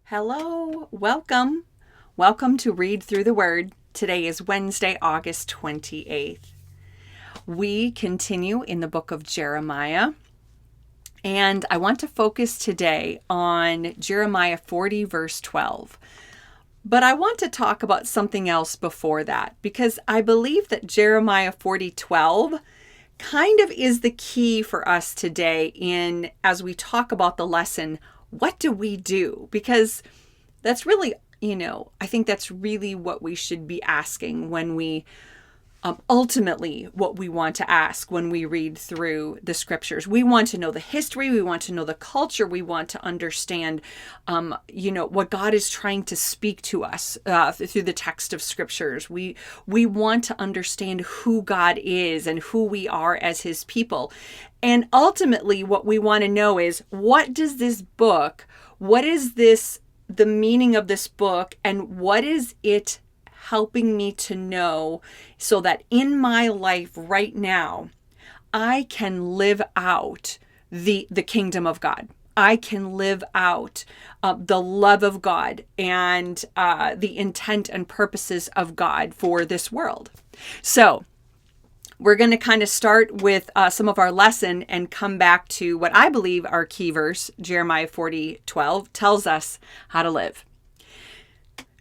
Hello, welcome. Welcome to Read Through the Word. Today is Wednesday, August 28th. We continue in the book of Jeremiah, and I want to focus today on Jeremiah 40, verse 12. But I want to talk about something else before that, because I believe that Jeremiah 40:12 kind of is the key for us today as we talk about the lesson, what do we do? Because that's really, I think that's really what we should be asking when we, ultimately what we want to ask when we read through the scriptures. We want to know the history. We want to know the culture. We want to understand, what God is trying to speak to us through the text of scriptures. We want to understand who God is and who we are as his people. And ultimately, what we want to know is, what is the meaning of this book, and what is it helping me to know so that in my life right now, I can live out the kingdom of God. I can live out the love of God and the intent and purposes of God for this world. So we're going to kind of start with some of our lesson and come back to what I believe our key verse, Jeremiah 40:12, tells us how to live.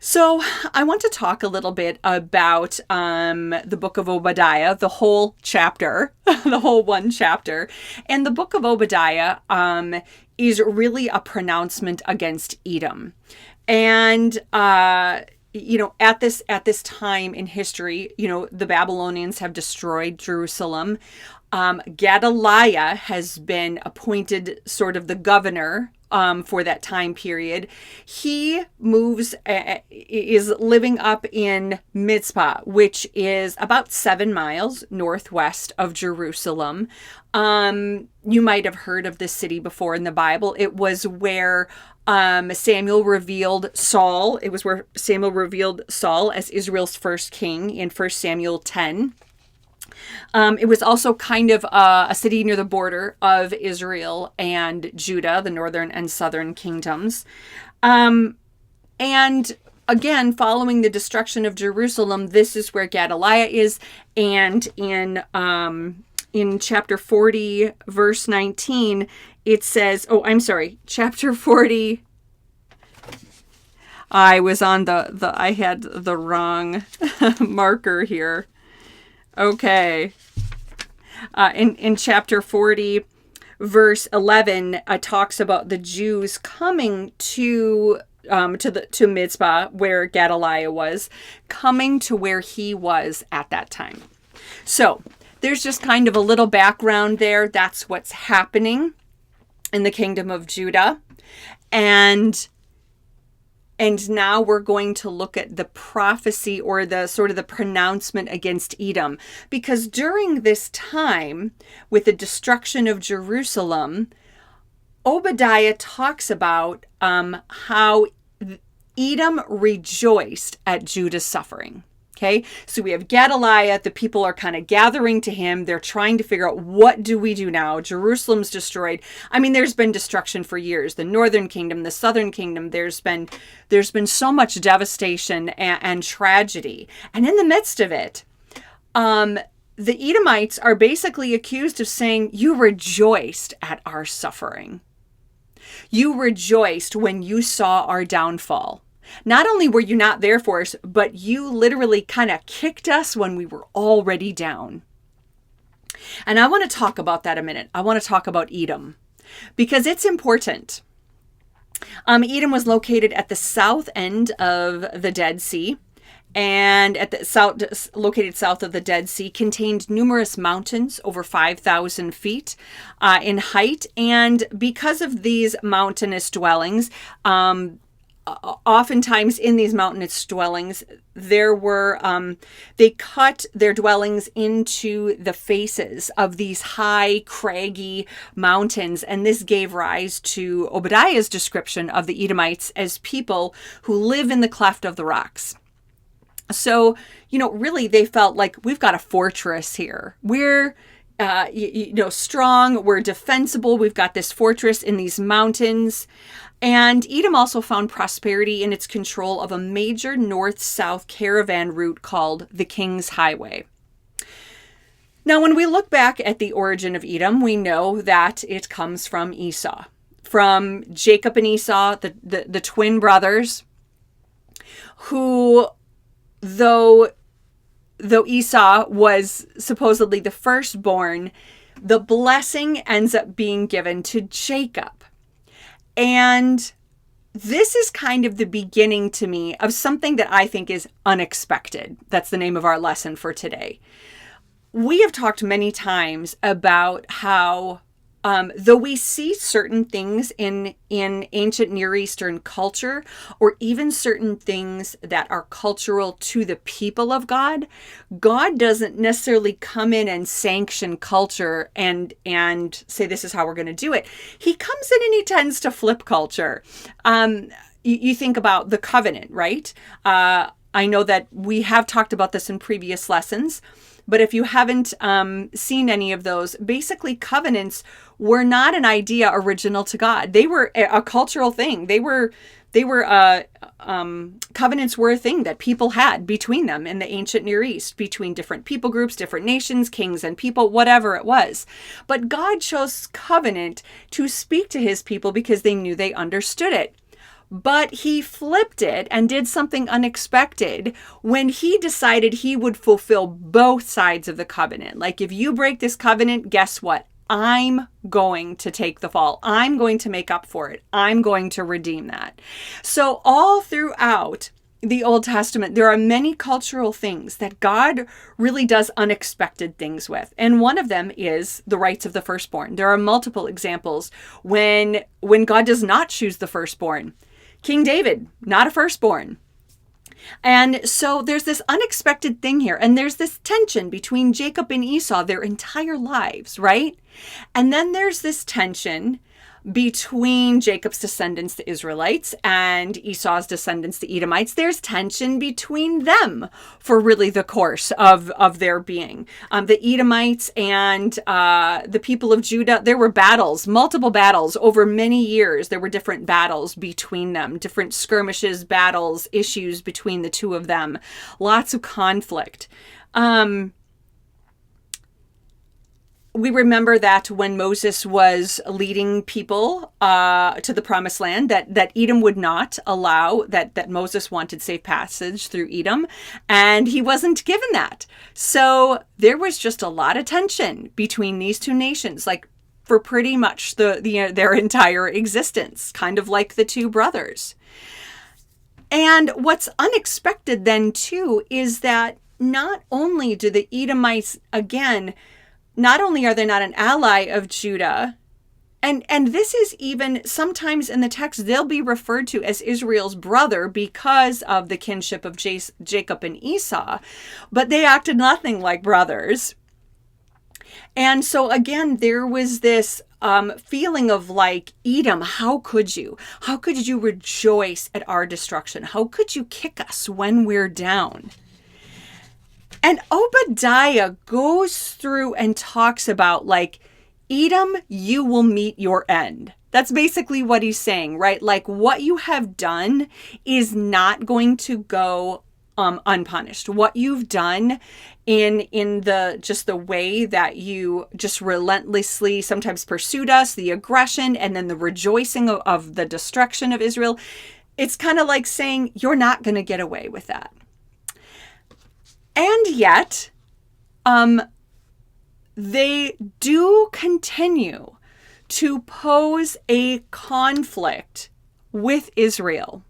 So I want to talk a little bit about the book of Obadiah, the whole chapter, the whole one chapter. And the book of Obadiah is really a pronouncement against Edom. And at this time in history, the Babylonians have destroyed Jerusalem. Gedaliah has been appointed sort of the governor for that time period. He is living up in Mizpah, which is about 7 miles northwest of Jerusalem. You might have heard of this city before in the Bible. It was where Samuel revealed Saul. It was where Samuel revealed Saul as Israel's first king in 1 Samuel 10. It was also kind of a city near the border of Israel and Judah, the northern and southern kingdoms. And again, following the destruction of Jerusalem, this is where Gedaliah is. And in chapter 40, verse 19, it says, chapter 40. I was on I had the wrong marker here. Okay. In chapter 40, verse 11, talks about the Jews coming to Mizpah, where Gedaliah was, coming to where he was at that time. So there's just kind of a little background there. That's what's happening in the kingdom of Judah. And now we're going to look at the prophecy, or the sort of the pronouncement against Edom. Because during this time, with the destruction of Jerusalem, Obadiah talks about how Edom rejoiced at Judah's suffering. Okay, so we have Gedaliah, the people are kind of gathering to him. They're trying to figure out, what do we do now? Jerusalem's destroyed. I mean, there's been destruction for years. The northern kingdom, the southern kingdom, there's been so much devastation and tragedy. And in the midst of it, the Edomites are basically accused of saying, you rejoiced at our suffering. You rejoiced when you saw our downfall. Not only were you not there for us, but you literally kind of kicked us when we were already down. And I want to talk about that a minute. I want to talk about Edom, because it's important. Edom was located at the south end of the Dead Sea, and located south of the Dead Sea, contained numerous mountains over 5,000 feet in height. And because of these mountainous dwellings, oftentimes in these mountainous dwellings, they cut their dwellings into the faces of these high, craggy mountains. And this gave rise to Obadiah's description of the Edomites as people who live in the cleft of the rocks. So, really, they felt like, we've got a fortress here. We're strong. We're defensible. We've got this fortress in these mountains. And Edom also found prosperity in its control of a major north-south caravan route called the King's Highway. Now, when we look back at the origin of Edom, we know that it comes from Esau, from Jacob and Esau, the twin brothers, who, though Esau was supposedly the firstborn, the blessing ends up being given to Jacob. And this is kind of the beginning to me of something that I think is unexpected. That's the name of our lesson for today. We have talked many times about how, though we see certain things in ancient Near Eastern culture, or even certain things that are cultural to the people of God, God doesn't necessarily come in and sanction culture and say this is how we're going to do it. He comes in and he tends to flip culture. You think about the covenant, right? I know that we have talked about this in previous lessons. But if you haven't seen any of those, basically covenants were not an idea original to God. They were a cultural thing. Covenants were a thing that people had between them in the ancient Near East, between different people groups, different nations, kings and people, whatever it was. But God chose covenant to speak to his people because they knew they understood it. But he flipped it and did something unexpected when he decided he would fulfill both sides of the covenant. Like, if you break this covenant, guess what? I'm going to take the fall. I'm going to make up for it. I'm going to redeem that. So all throughout the Old Testament, there are many cultural things that God really does unexpected things with. And one of them is the rights of the firstborn. There are multiple examples when God does not choose the firstborn. King David, not a firstborn. And so there's this unexpected thing here. And there's this tension between Jacob and Esau their entire lives, right? And then there's this tension between Jacob's descendants, the Israelites, and Esau's descendants, the Edomites. There's tension between them for really the course of their being. The Edomites and the people of Judah, there were battles, multiple battles over many years. There were different battles between them, different skirmishes, battles, issues between the two of them. Lots of conflict. We remember that when Moses was leading people to the promised land, that Edom would not allow, that Moses wanted safe passage through Edom, and he wasn't given that. So there was just a lot of tension between these two nations, like for pretty much their entire existence, kind of like the two brothers. And what's unexpected then too is that not only do the Edomites, again, not only are they not an ally of Judah, and this is even sometimes in the text, they'll be referred to as Israel's brother because of the kinship of Jacob and Esau, but they acted nothing like brothers. And so again, there was this feeling of like, Edom, how could you? How could you rejoice at our destruction? How could you kick us when we're down? And Obadiah goes through and talks about, like, Edom, you will meet your end. That's basically what he's saying, right? Like, what you have done is not going to go unpunished. What you've done in the way that you just relentlessly sometimes pursued us, the aggression, and then the rejoicing of the destruction of Israel, it's kind of like saying, you're not going to get away with that. And yet, they do continue to pose a conflict with Israel.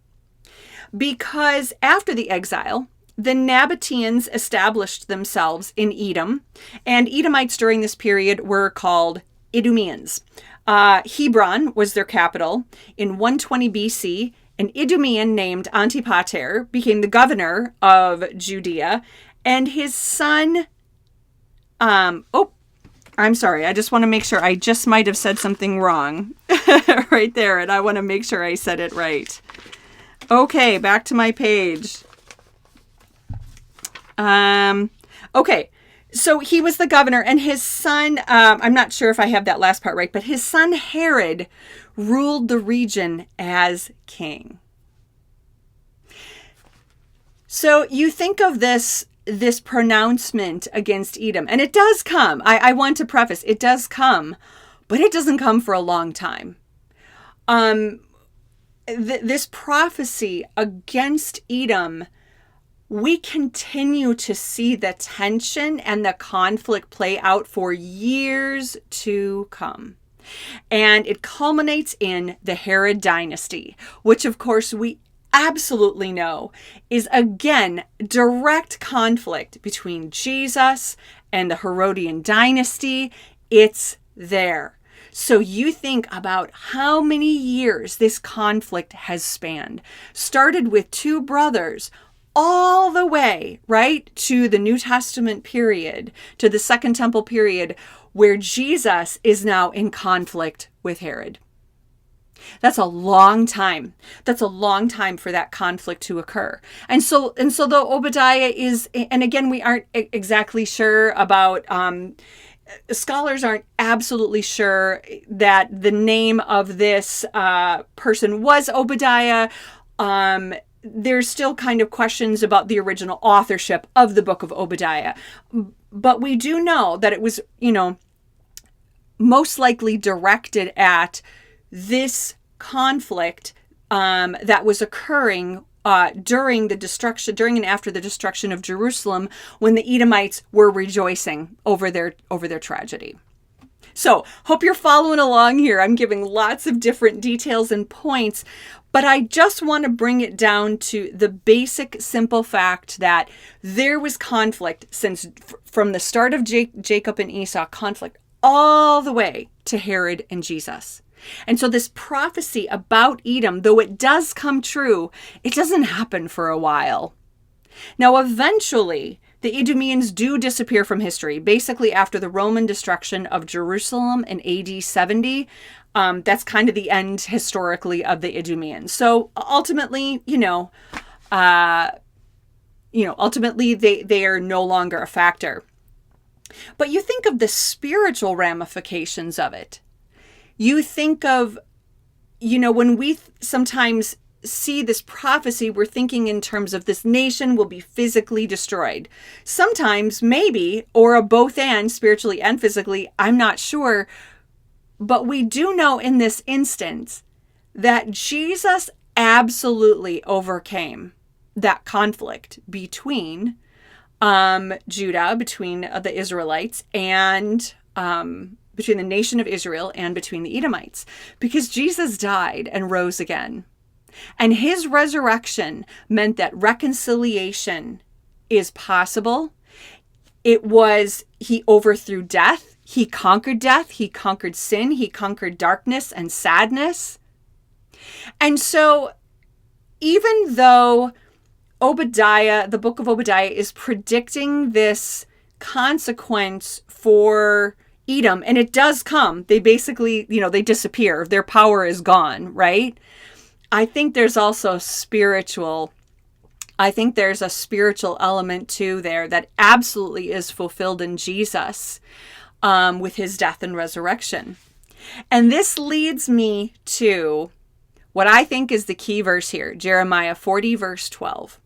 Because after the exile, the Nabateans established themselves in Edom, and Edomites during this period were called Idumeans. Hebron was their capital. In 120 BC, an Idumean named Antipater became the governor of Judea, and his son, I'm sorry, I just want to make sure. I just might have said something wrong right there, and I want to make sure I said it right. Okay, back to my page. Okay, So he was the governor, and his son, I'm not sure if I have that last part right, but his son Herod ruled the region as king. So you think of this pronouncement against Edom, and it does come. I want to preface, it does come, but it doesn't come for a long time. This prophecy against Edom, we continue to see the tension and the conflict play out for years to come. And it culminates in the Herod Dynasty, which of course we absolutely know is again direct conflict between Jesus and the Herodian Dynasty. It's there. So you think about how many years this conflict has spanned. Started with two brothers all the way, right, to the New Testament period, to the Second Temple period, where Jesus is now in conflict with Herod. That's a long time. That's a long time for that conflict to occur. And so though Obadiah is, and again, we aren't exactly sure about, scholars aren't absolutely sure that the name of this person was Obadiah. There's still kind of questions about the original authorship of the book of Obadiah. But we do know that it was, most likely directed at this conflict that was occurring during and after the destruction of Jerusalem, when the Edomites were rejoicing over their tragedy. So, hope you're following along here. I'm giving lots of different details and points, but I just want to bring it down to the basic, simple fact that there was conflict from the start of Jacob and Esau, conflict all the way to Herod and Jesus. And so this prophecy about Edom, though it does come true, it doesn't happen for a while. Now, eventually, the Idumeans do disappear from history, basically after the Roman destruction of Jerusalem in AD 70. That's kind of the end historically of the Idumeans. So ultimately, ultimately they are no longer a factor. But you think of the spiritual ramifications of it. You think of, when we sometimes see this prophecy, we're thinking in terms of this nation will be physically destroyed. Sometimes, maybe, or a both and, spiritually and physically, I'm not sure. But we do know in this instance that Jesus absolutely overcame that conflict between Judah, between the Israelites, and between the nation of Israel and between the Edomites, because Jesus died and rose again. And his resurrection meant that reconciliation is possible. He overthrew death. He conquered death. He conquered sin. He conquered darkness and sadness. And so even though the book of Obadiah is predicting this consequence for Edom, and it does come, they basically, they disappear. Their power is gone, right? I think there's also a spiritual element too there that absolutely is fulfilled in Jesus with his death and resurrection. And this leads me to what I think is the key verse here, Jeremiah 40, verse 12.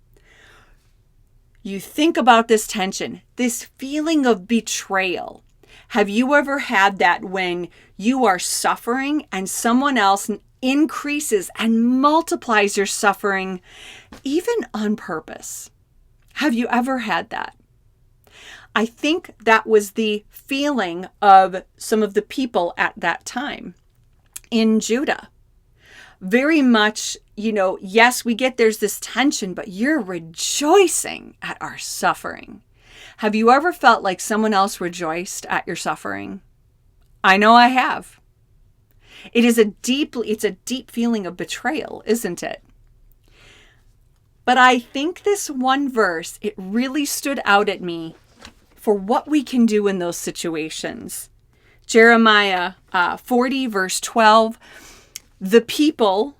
You think about this tension, this feeling of betrayal. Have you ever had that when you are suffering and someone else increases and multiplies your suffering, even on purpose? Have you ever had that? I think that was the feeling of some of the people at that time in Judah. Very much, yes, we get there's this tension, but you're rejoicing at our suffering. Have you ever felt like someone else rejoiced at your suffering? I know I have. It's a deep feeling of betrayal, isn't it? But I think this one verse, it really stood out at me for what we can do in those situations. Jeremiah 40, verse 12. The people,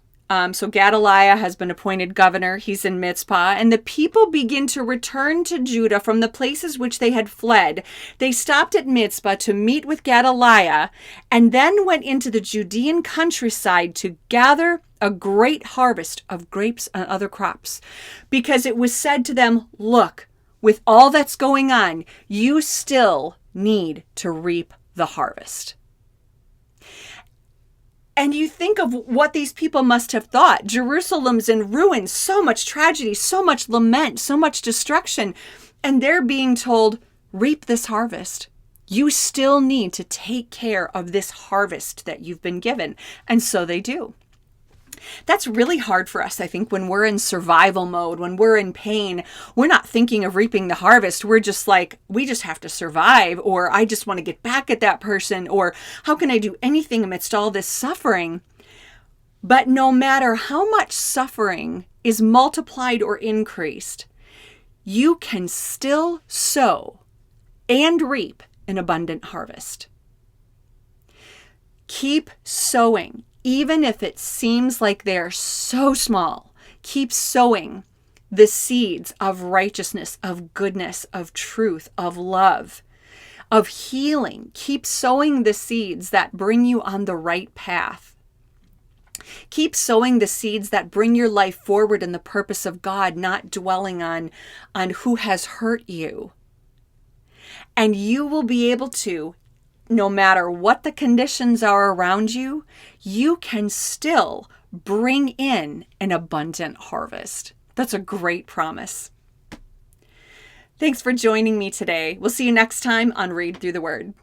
So Gedaliah has been appointed governor. He's in Mizpah. And the people begin to return to Judah from the places which they had fled. They stopped at Mizpah to meet with Gedaliah and then went into the Judean countryside to gather a great harvest of grapes and other crops. Because it was said to them, look, with all that's going on, you still need to reap the harvest. And you think of what these people must have thought. Jerusalem's in ruins, so much tragedy, so much lament, so much destruction. And they're being told, reap this harvest. You still need to take care of this harvest that you've been given. And so they do. That's really hard for us, I think, when we're in survival mode, when we're in pain. We're not thinking of reaping the harvest. We're just like, we just have to survive, or I just want to get back at that person, or how can I do anything amidst all this suffering? But no matter how much suffering is multiplied or increased, you can still sow and reap an abundant harvest. Keep sowing. Even if it seems like they're so small, keep sowing the seeds of righteousness, of goodness, of truth, of love, of healing. Keep sowing the seeds that bring you on the right path. Keep sowing the seeds that bring your life forward in the purpose of God, not dwelling on who has hurt you. And you will be able to, no matter what the conditions are around you, you can still bring in an abundant harvest. That's a great promise. Thanks for joining me today. We'll see you next time on Read Through the Word.